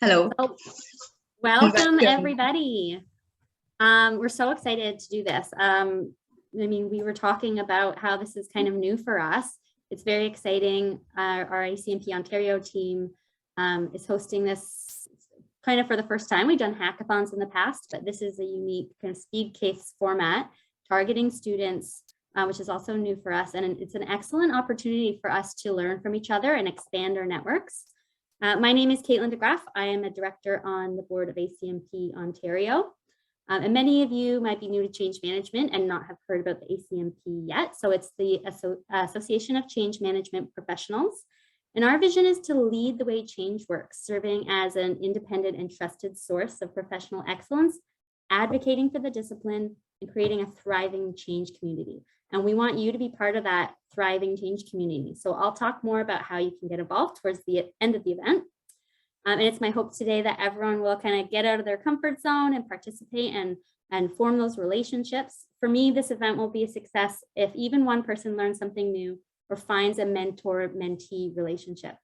Hello. So, welcome everybody. We're so excited to do this. I mean, we were talking about how this is kind of new for us. It's very exciting. Our ACMP Ontario team is hosting this kind of for the first time. We've done hackathons in the past, but this is a unique kind of speed case format targeting students, which is also new for us. And it's an excellent opportunity for us to learn from each other and expand our networks. My name is Caitlin DeGraff. I am a director on the board of ACMP Ontario. And many of you might be new to change management and not have heard about the ACMP yet. So it's the Association of Change Management Professionals. And our vision is to lead the way change works, serving as an independent and trusted source of professional excellence, advocating for the discipline, and creating a thriving change community. And we want you to be part of that thriving change community. So I'll talk more about how you can get involved towards the end of the event. And it's my hope today that everyone will kind of get out of their comfort zone and participate and form those relationships. For me, this event will be a success if even one person learns something new or finds a mentor-mentee relationship.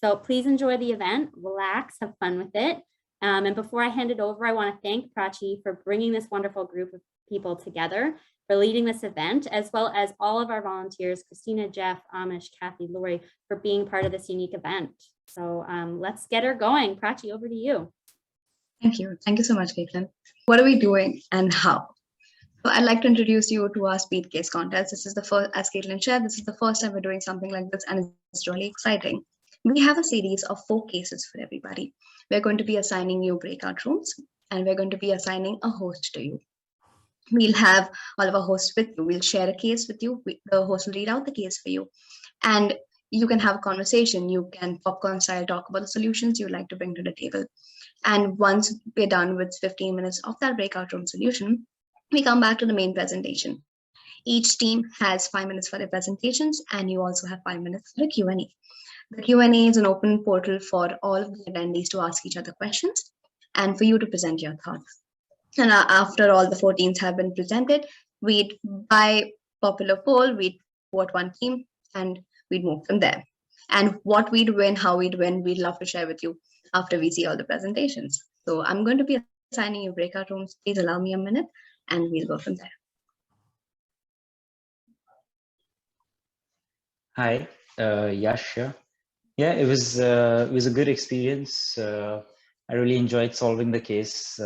So please enjoy the event, relax, have fun with it. And before I hand it over, I want to thank Prachi for bringing this wonderful group of people together, for leading this event, as well as all of our volunteers, Christina, Jeff, Amish, Kathy, Lori, for being part of this unique event. So let's get her going. Prachi, over to you. Thank you. Thank you so much, Caitlin. What are we doing and how? So I'd like to introduce you to our speed case contest. This is the first, as Caitlin shared, this is the first time we're doing something like this, and it's really exciting. We have a series of 4 cases for everybody. We're going to be assigning you breakout rooms, and we're going to be assigning a host to you. We'll have all of our hosts with you. We'll share a case with you. The host will read out the case for you. And you can have a conversation. You can popcorn style talk about the solutions you'd like to bring to the table. And once we're done with 15 minutes of that breakout room solution, we come back to the main presentation. Each team has 5 minutes for their presentations, and you also have 5 minutes for the Q&A. The Q&A is an open portal for all of the attendees to ask each other questions and for you to present your thoughts. And after all the 4 teams have been presented, we'd, by popular poll, we'd vote one team and we'd move from there. And what we'd win, how we'd win, we'd love to share with you after we see all the presentations. So I'm going to be assigning you breakout rooms. Please allow me a minute and we'll go from there. Hi, Yash here. Yeah, it was a good experience. I really enjoyed solving the case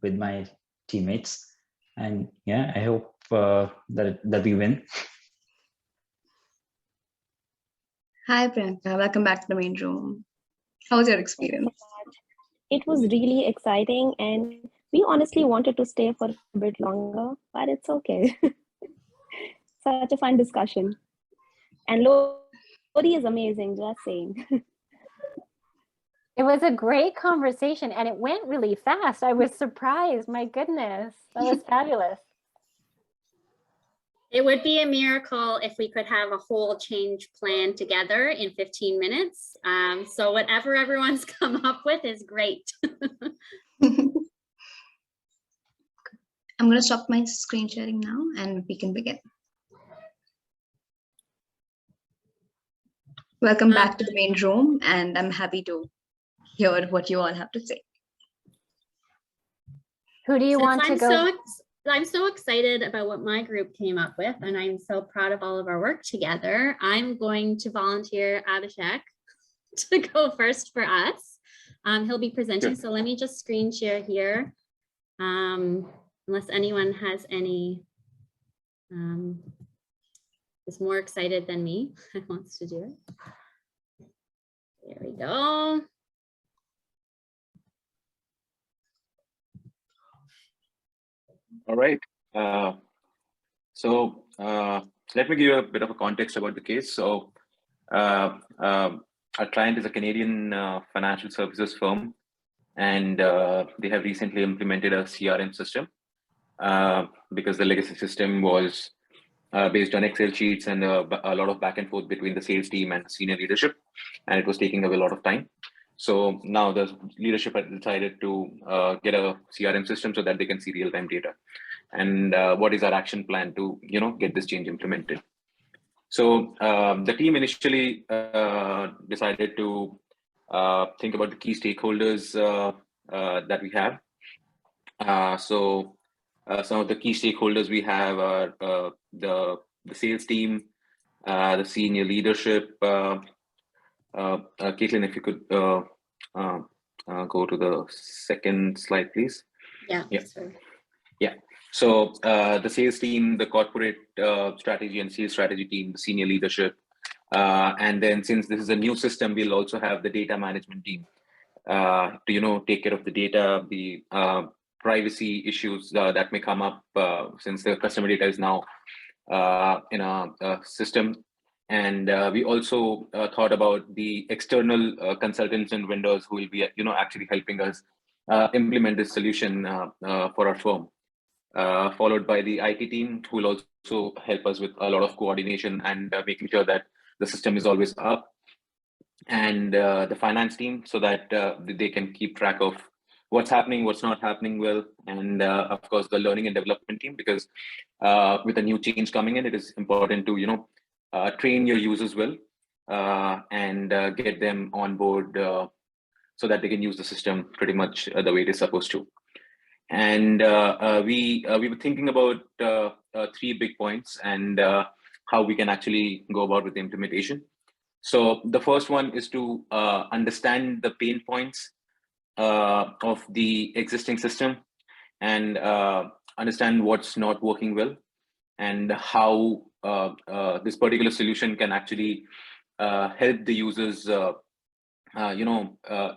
with my teammates, and yeah, I hope that we win. Hi, Priyanka. Welcome back to the main room. How was your experience? It was really exciting, and we honestly wanted to stay for a bit longer, but it's okay. Such a fun discussion. And Lori is amazing, just saying. It was a great conversation and it went really fast. I was surprised. My goodness, that was fabulous. It would be a miracle if we could have a whole change plan together in 15 minutes. So whatever everyone's come up with is great. I'm going to stop my screen sharing now and we can begin. Welcome back to the main room, and I'm happy to hear what you all have to say. Who do you want to go? I'm so excited about what my group came up with, and I'm so proud of all of our work together. I'm going to volunteer Abhishek to go first for us. He'll be presenting, so let me just screen share here. Unless anyone has any, is more excited than me and wants to do it. There we go. All right. So let me give you a bit of a context about the case. So our client is a Canadian financial services firm, and they have recently implemented a CRM system because the legacy system was based on Excel sheets and a lot of back and forth between the sales team and senior leadership, and it was taking away a lot of time. So now the leadership had decided to get a CRM system so that they can see real-time data. And what is our action plan to get this change implemented? So the team initially decided to think about the key stakeholders that we have. So some of the key stakeholders we have are the sales team, the senior leadership. Caitlin, if you could go to the second slide, please. Yeah. Yeah. Sorry. Yeah. So the sales team, the corporate strategy and sales strategy team, the senior leadership, and then since this is a new system, we'll also have the data management team to take care of the data, the privacy issues that may come up since the customer data is now in a system. And we also thought about the external consultants and vendors who will be actually helping us implement this solution for our firm. Followed by the IT team, who will also help us with a lot of coordination and making sure that the system is always up. And the finance team, so that they can keep track of what's happening, what's not happening well. And of course, the learning and development team, because with a new change coming in, it is important to, train your users well and get them on board so that they can use the system pretty much the way it is supposed to. And we were thinking about 3 big points and how we can actually go about with the implementation. So the first one is to understand the pain points of the existing system and understand what's not working well and how this particular solution can actually help the users,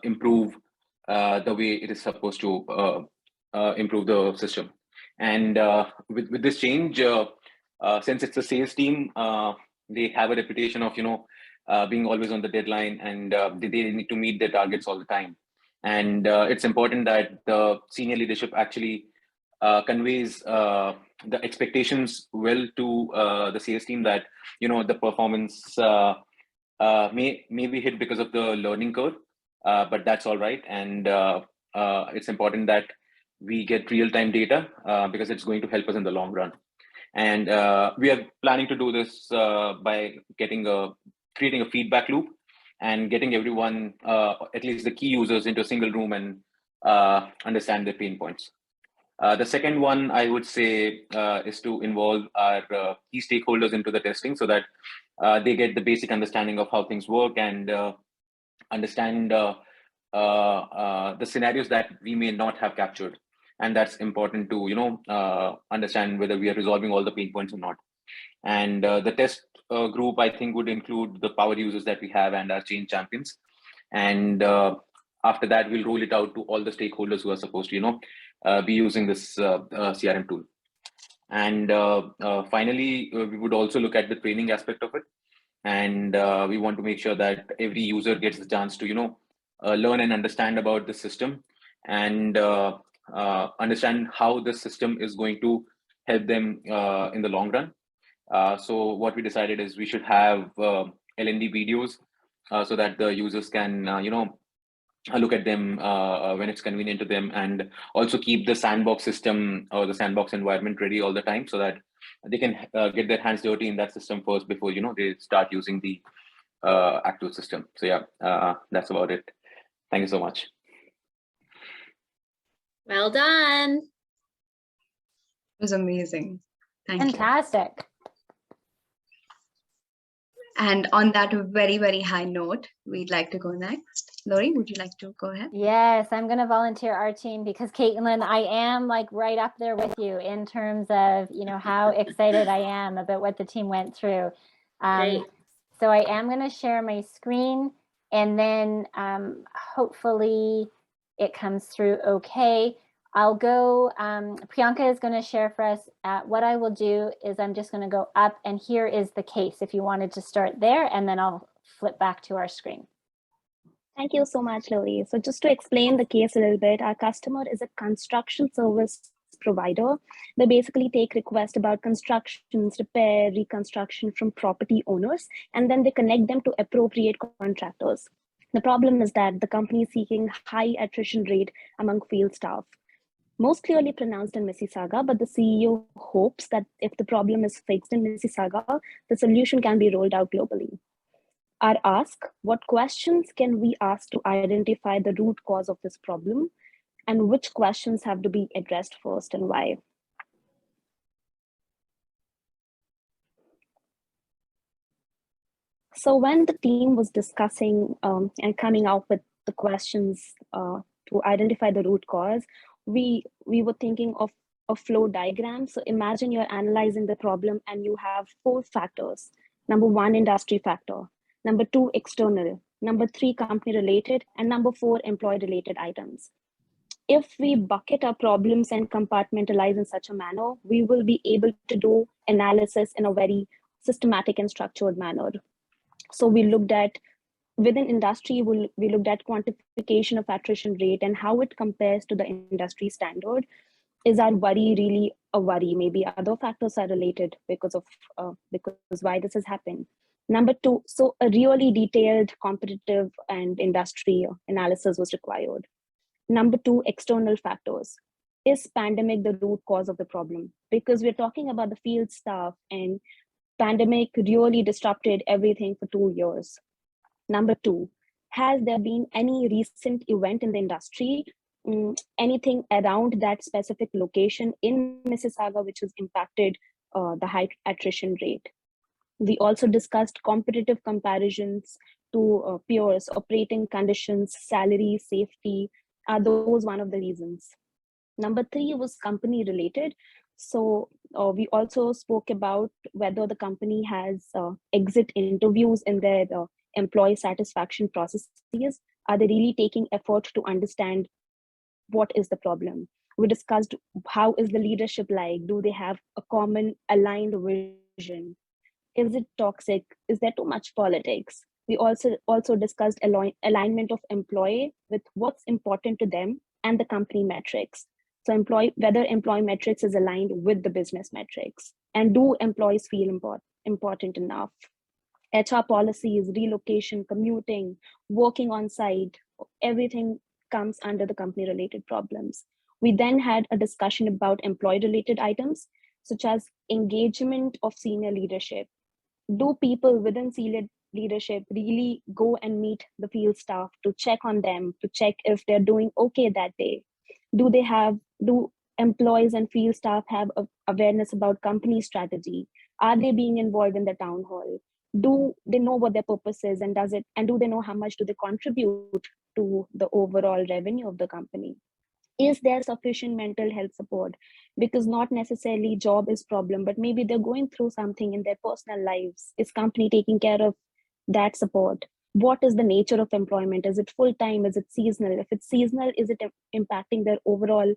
improve the way it is supposed to improve the system. And with this change, since it's a sales team, they have a reputation of being always on the deadline, and they need to meet their targets all the time. And it's important that the senior leadership actually conveys the expectations well to the sales team, that the performance may be hit because of the learning curve, but that's all right. And it's important that we get real-time data because it's going to help us in the long run. And we are planning to do this by creating a feedback loop and getting everyone, at least the key users, into a single room and understand their pain points. The second one, I would say, is to involve our key stakeholders into the testing, so that they get the basic understanding of how things work and understand the scenarios that we may not have captured. And that's important to understand whether we are resolving all the pain points or not. And the test group, I think, would include the power users that we have and our change champions. And after that, we'll roll it out to all the stakeholders who are supposed to be using this CRM tool. And finally, we would also look at the training aspect of it. And we want to make sure that every user gets the chance to learn and understand about the system and understand how the system is going to help them in the long run. So what we decided is we should have L&D videos so that the users can look at them when it's convenient to them, and also keep the sandbox system or the sandbox environment ready all the time, so that they can get their hands dirty in that system first before they start using the actual system. So yeah, that's about it. Thank you so much. Well done. It was amazing. Thank you. Fantastic. And on that very, very high note, we'd like to go next. Lori, would you like to go ahead? Yes, I'm going to volunteer our team because Caitlin, I am like right up there with you in terms of, how excited I am about what the team went through. Great. So I am going to share my screen, and then hopefully it comes through okay. I'll go, Priyanka is going to share for us. What I will do is I'm just going to go up, and here is the case if you wanted to start there, and then I'll flip back to our screen. Thank you so much, Lily. So just to explain the case a little bit, our customer is a construction service provider. They basically take requests about constructions, repair, reconstruction from property owners, and then they connect them to appropriate contractors. The problem is that the company is seeking high attrition rate among field staff, most clearly pronounced in Mississauga, but the CEO hopes that if the problem is fixed in Mississauga, the solution can be rolled out globally. Our ask, what questions can we ask to identify the root cause of this problem, and which questions have to be addressed first and why? So when the team was discussing and coming out with the questions to identify the root cause, we were thinking of a flow diagram. So imagine you're analyzing the problem and you have 4 factors. Number 1, industry factor. Number 2, external. Number 3, company related. And number 4, employee related items. If we bucket our problems and compartmentalize in such a manner, we will be able to do analysis in a very systematic and structured manner. So we looked at, within industry, we looked at quantification of attrition rate and how it compares to the industry standard. Is our worry really a worry? Maybe other factors are related because why this has happened. Number 2, so a really detailed competitive and industry analysis was required. Number 2, external factors. Is pandemic the root cause of the problem? Because we're talking about the field staff, and pandemic really disrupted everything for 2 years. Number 2, has there been any recent event in the industry, anything around that specific location in Mississauga which has impacted the high attrition rate? We also discussed competitive comparisons to peers, operating conditions, salary, safety. Are those one of the reasons? Number 3 was company related. So we also spoke about whether the company has exit interviews in their employee satisfaction processes. Are they really taking effort to understand what is the problem? We discussed how is the leadership like? Do they have a common aligned vision? Is it toxic? Is there too much politics? We also discussed alignment of employee with what's important to them and the company metrics. So whether employee metrics is aligned with the business metrics, and do employees feel important enough? HR policies, relocation, commuting, working on site, everything comes under the company related problems. We then had a discussion about employee related items, such as engagement of senior leadership. Do people within senior leadership really go and meet the field staff to check on them, to check if they're doing okay that day? Do employees and field staff have awareness about company strategy? Are they being involved in the town hall? Do they know what their purpose is, and do they know how much do they contribute to the overall revenue of the company? Is there sufficient mental health support? Because not necessarily job is problem, but maybe they're going through something in their personal lives. Is company taking care of that support? What is the nature of employment? Is it full-time? Is it seasonal? If it's seasonal, is it impacting their overall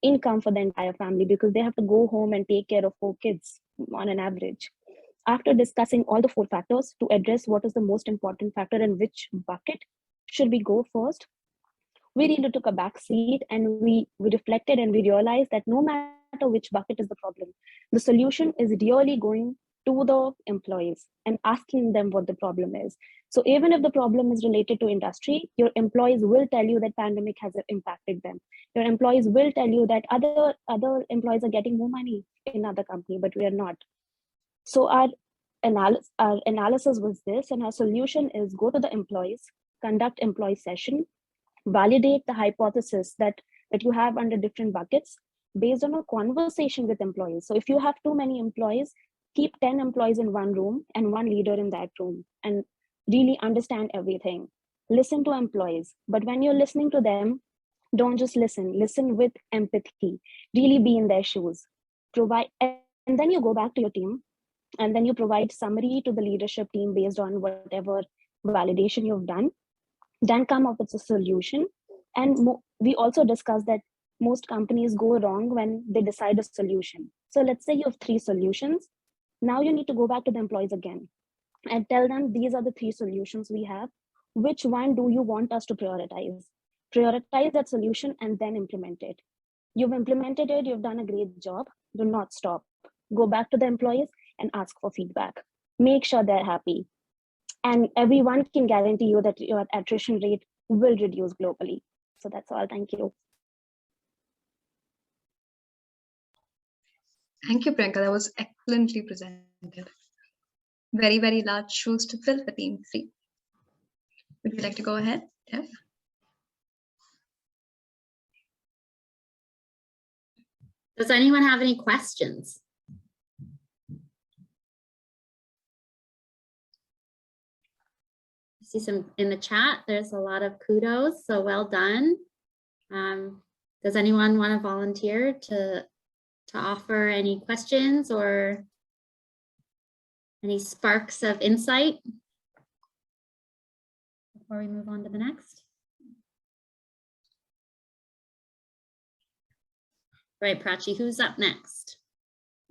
income for the entire family? Because they have to go home and take care of 4 kids on an average. After discussing all the 4 factors to address what is the most important factor and which bucket should we go first, we really took a back seat and we reflected and we realized that no matter which bucket is the problem, the solution is really going to the employees and asking them what the problem is. So even if the problem is related to industry, your employees will tell you that pandemic has impacted them. Your employees will tell you that other employees are getting more money in other company, but we are not. So our analysis was this, and our solution is go to the employees, conduct employee session, validate the hypothesis that you have under different buckets based on a conversation with employees. So if you have too many employees, keep 10 employees in one room and one leader in that room and really understand everything. Listen to employees, but when you're listening to them, don't just listen with empathy, really be in their shoes. And then you go back to your team and then you provide summary to the leadership team based on whatever validation you've done. Then come up with a solution. And we also discussed that most companies go wrong when they decide a solution. So let's say you have 3 solutions. Now you need to go back to the employees again and tell them these are the 3 solutions we have. Which one do you want us to prioritize? Prioritize that solution and then implement it. You've implemented it, you've done a great job. Do not stop. Go back to the employees and ask for feedback. Make sure they're happy. And everyone can guarantee you that your attrition rate will reduce globally. So that's all. Thank you. Thank you, Priyanka. That was excellently presented. very, very large shoes to fill for Team 3. Would you like to go ahead, Jeff? Does anyone have any questions? I see some in the chat. There's a lot of kudos, so well done. Does anyone want to volunteer to offer any questions or any sparks of insight before we move on to the next? Right, Prachi, who's up next?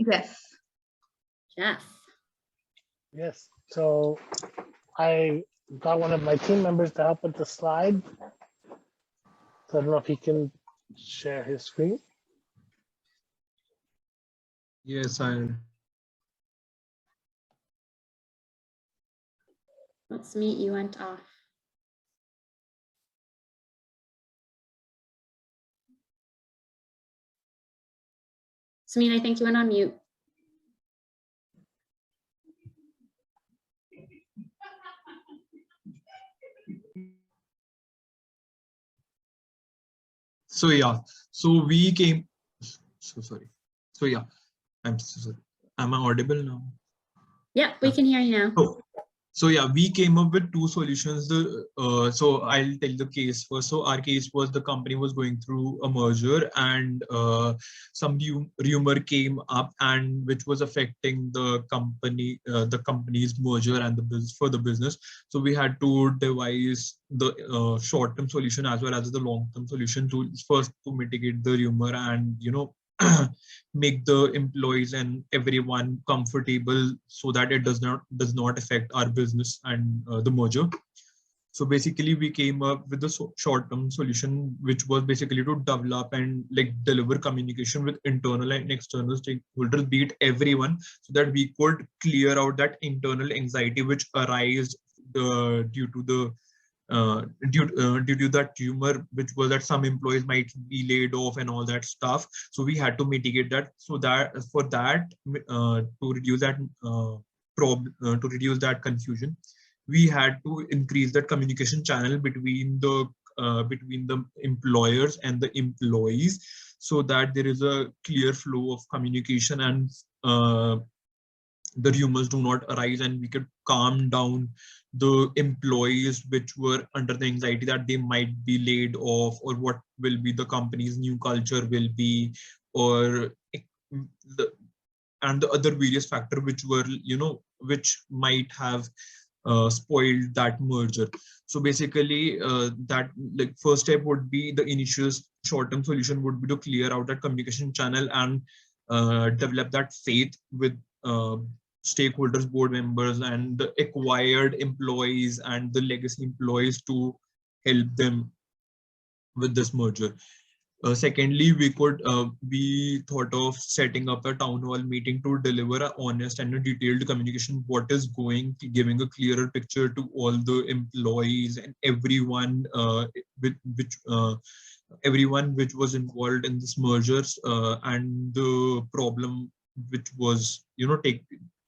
Jeff. Jeff. Yes, so I got one of my team members to help with the slide. So I don't know if he can share his screen. Yes, I. Let's meet you went off. Samin, I think you went on mute. So yeah, so we came. So sorry. So yeah, I'm so sorry. Am I audible now? Yeah, we can hear you now. Oh, so yeah, we came up with two solutions. So I'll tell the case first. So our case was the company was going through a merger, and some rumor came up, and which was affecting the company's merger and the business for the business. So we had to devise the short-term solution as well as the long-term solution to first to mitigate the rumor and make the employees and everyone comfortable so that it does not affect our business and the merger. So basically we came up with the short-term solution, which was basically to develop and deliver communication with internal and external stakeholders, be it everyone, so that we could clear out that internal anxiety which arised due to the due to that rumor, which was that some employees might be laid off and all that stuff. So we had to mitigate that. So that to reduce that to reduce that confusion, we had to increase that communication channel between the employers and the employees, so that there is a clear flow of communication and the rumors do not arise, and we could calm down the employees which were under the anxiety that they might be laid off, or what will be the company's new culture will be, or the other various factors which were which might have spoiled that merger. So basically that first step would be the initial short-term solution would be to clear out that communication channel and develop that faith with stakeholders, board members, and the acquired employees and the legacy employees to help them with this merger. Secondly, we thought of setting up a town hall meeting to deliver an honest and a detailed communication, what is going, giving a clearer picture to all the employees and everyone everyone which was involved in this mergers and the problem which was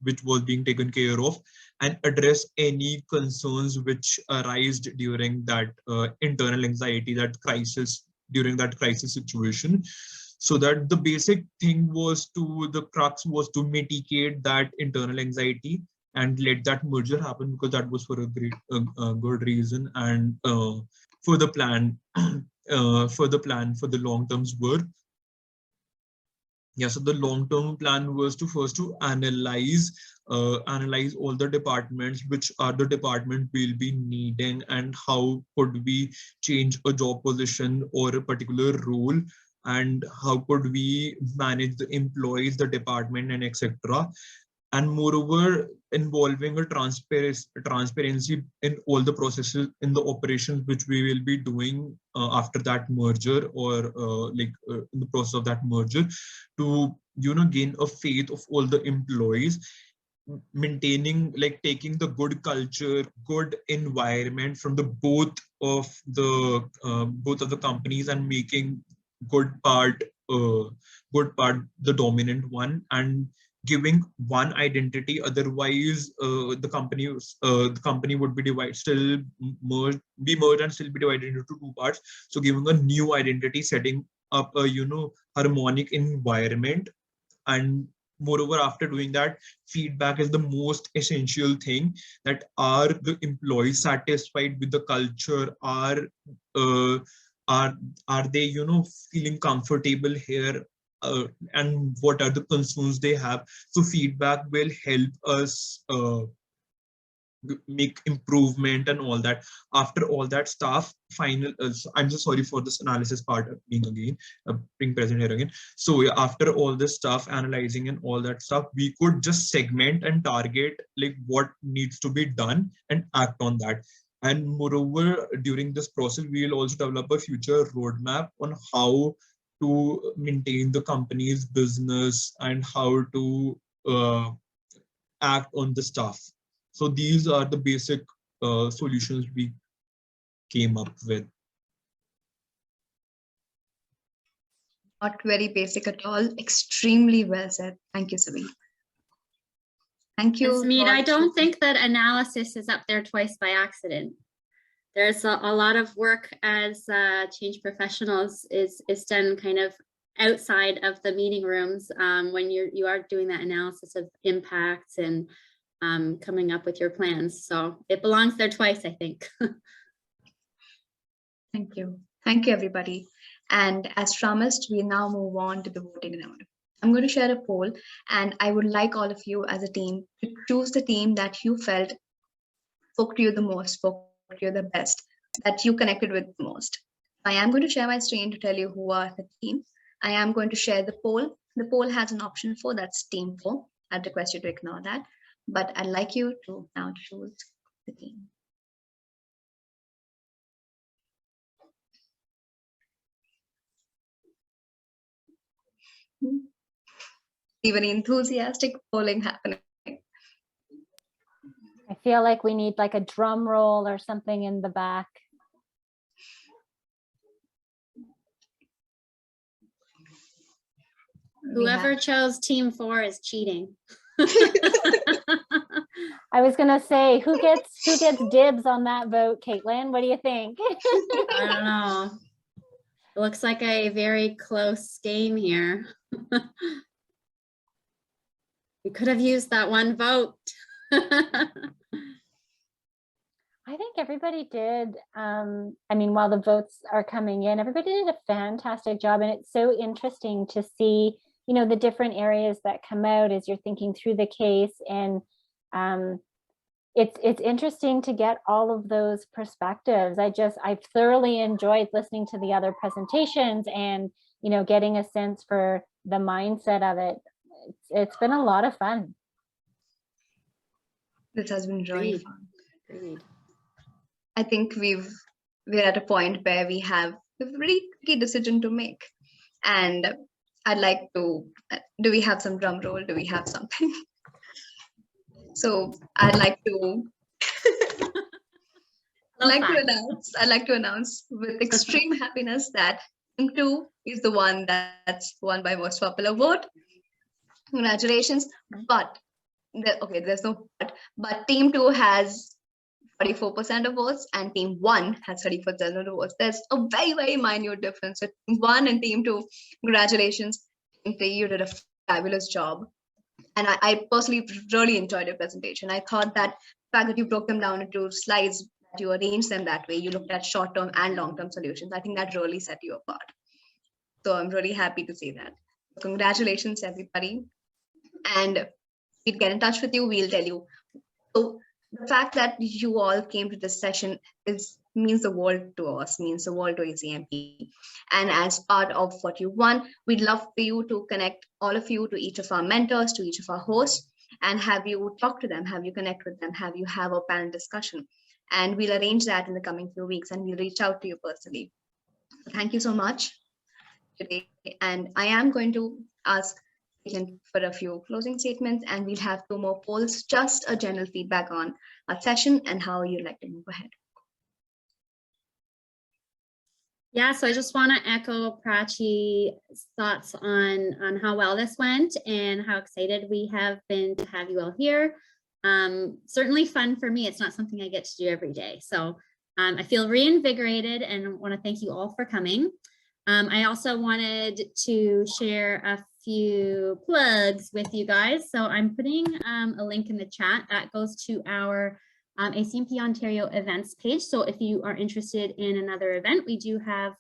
which was being taken care of, and address any concerns which arised during that internal anxiety, that crisis, during that crisis situation. So that the basic thing was the crux was to mitigate that internal anxiety and let that merger happen, because that was for a good reason, and for the plan for the long term's work. Yeah, so the long-term plan was to first to analyze all the departments, which are the department we'll be needing, and how could we change a job position or a particular role, and how could we manage the employees, the department, and etc. And moreover, involving a transparency in all the processes in the operations which we will be doing after that merger, or in the process of that merger, to gain a faith of all the employees, maintaining taking the good culture, good environment from the both of the companies, and making good part the dominant one, and giving one identity. Otherwise, the company would be divided, be merged and still be divided into two parts. So giving a new identity, setting up a harmonic environment, and moreover, after doing that, feedback is the most essential thing. That are the employees satisfied with the culture? Uh, are they feeling comfortable here? And what are the concerns they have? So feedback will help us make improvement and all that. After all that stuff, I'm so sorry for this analysis part being present here again. So yeah, after all this stuff, analyzing and all that stuff, we could just segment and target like what needs to be done and act on that. And moreover, during this process, we will also develop a future roadmap on how to maintain the company's business and how to act on the stuff. So these are the basic solutions we came up with. Not very basic at all. Extremely well said. Thank you, Sabi. Thank you. Sameed, I don't think that analysis is up there twice by accident. There's a lot of work as change professionals is done kind of outside of the meeting rooms when you are doing that analysis of impacts and coming up with your plans. So it belongs there twice, I think. Thank you. Thank you, everybody. And as promised, we now move on to the voting round. I'm going to share a poll, and I would like all of you as a team to choose the team that you felt spoke to you the most, spoke to you the best, that you connected with the most. I am going to share my screen to tell you who are the team. I am going to share the poll. The poll has an option 4, that's team 4. I'd request you to ignore that. But I'd like you to now choose the team. Even enthusiastic polling happening. I feel like we need like a drum roll or something in the back. Whoever chose team 4 is cheating. I was gonna say, who gets dibs on that vote, Caitlin? What do you think? I don't know. It looks like a very close game here. We could have used that one vote. I think everybody did. I mean, while the votes are coming in, everybody did a fantastic job, and it's so interesting to see, the different areas that come out as you're thinking through the case, and it's interesting to get all of those perspectives. I've thoroughly enjoyed listening to the other presentations and getting a sense for the mindset of it. It's been a lot of fun. This has been really Agreed. fun. Agreed. I think we're at a point where we have a very tricky decision to make, and I'd like to. Do we have some drum roll? Do we have something? So I'd like to. I'd like to announce with extreme happiness that team 2 is the one that's won by most popular vote. Congratulations, but there's no but team 2 has 44% of votes and team 1 has 30% of the votes. There's a very, very minute difference. So team 1 and team 2, congratulations. Team 3, you did a fabulous job. And I personally really enjoyed your presentation. I thought that the fact that you broke them down into slides, that you arranged them that way, you looked at short-term and long-term solutions. I think that really set you apart. So I'm really happy to see that. Congratulations, everybody. And we'll get in touch with you. We'll tell you. So the fact that you all came to this session means the world to us, means the world to ACMP. And as part of what you want, we'd love for you to connect all of you to each of our mentors, to each of our hosts, and have you talk to them, have you connect with them, have you have a panel discussion. And we'll arrange that in the coming few weeks, and we'll reach out to you personally. So thank you so much today. And I am going to ask for a few closing statements, and we'll have 2 more polls, just a general feedback on our session and how you'd like to move ahead. Yeah, so I just want to echo Prachi's thoughts on how well this went and how excited we have been to have you all here. Certainly fun for me. It's not something I get to do every day. So I feel reinvigorated and want to thank you all for coming. I also wanted to share a few plugs with you guys. So I'm putting a link in the chat that goes to our ACMP Ontario events page. So if you are interested in another event, we do have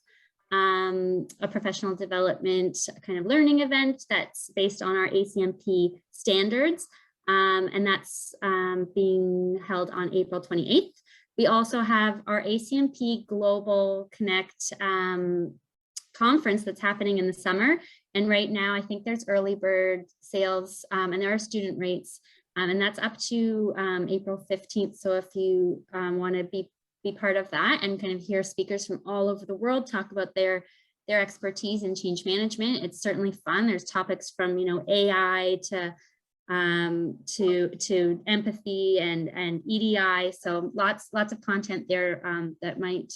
a professional development kind of learning event that's based on our ACMP standards. And that's being held on April 28th. We also have our ACMP Global Connect conference that's happening in the summer. And right now, I think there's early bird sales and there are student rates. And that's up to April 15th. So if you want to be part of that and kind of hear speakers from all over the world talk about their expertise in change management, it's certainly fun. There's topics from, you know, AI to empathy and EDI. So lots of content there that might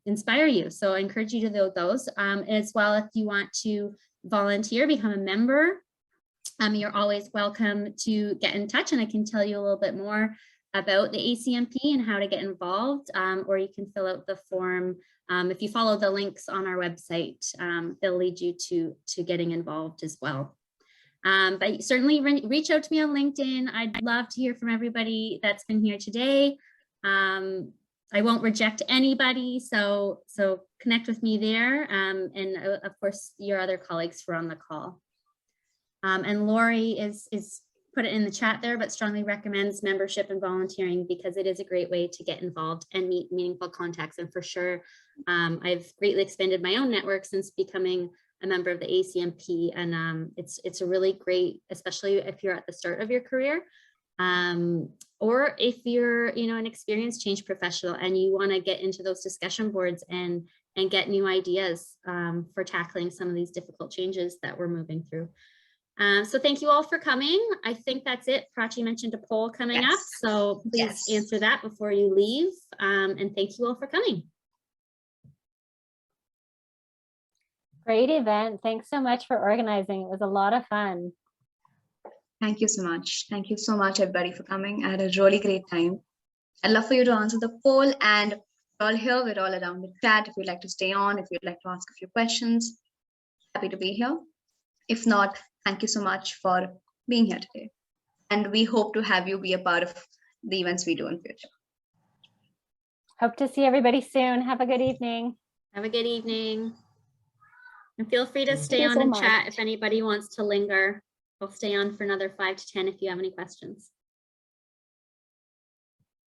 inspire you. So I encourage you to do those as well. If you want to volunteer, become a member, you're always welcome to get in touch, and I can tell you a little bit more about the ACMP and how to get involved, or you can fill out the form. If you follow the links on our website, they'll lead you to getting involved as well. But certainly reach out to me on LinkedIn. I'd love to hear from everybody that's been here today. I won't reject anybody, so connect with me there, and of course your other colleagues who are on the call. And Lori is put it in the chat there, but strongly recommends membership and volunteering because it is a great way to get involved and meet meaningful contacts. And for sure, I've greatly expanded my own network since becoming a member of the ACMP, and it's a really great, especially if you're at the start of your career, or if you're, you know, an experienced change professional and you want to get into those discussion boards and get new ideas for tackling some of these difficult changes that we're moving through. So thank you all for coming. I think that's it. Prachi mentioned a poll coming up, so please answer that before you leave. And thank you all for coming. Great event. Thanks so much for organizing. It was a lot of fun. Thank you so much. Thank you so much, everybody, for coming. I had a really great time. I'd love for you to answer the poll, and we're all here. We're all around the chat. If you'd like to stay on, if you'd like to ask a few questions, happy to be here. If not, thank you so much for being here today. And we hope to have you be a part of the events we do in future. Hope to see everybody soon. Have a good evening. Have a good evening. And feel free to stay on and chat if anybody wants to linger. We'll stay on for another 5 to 10 if you have any questions.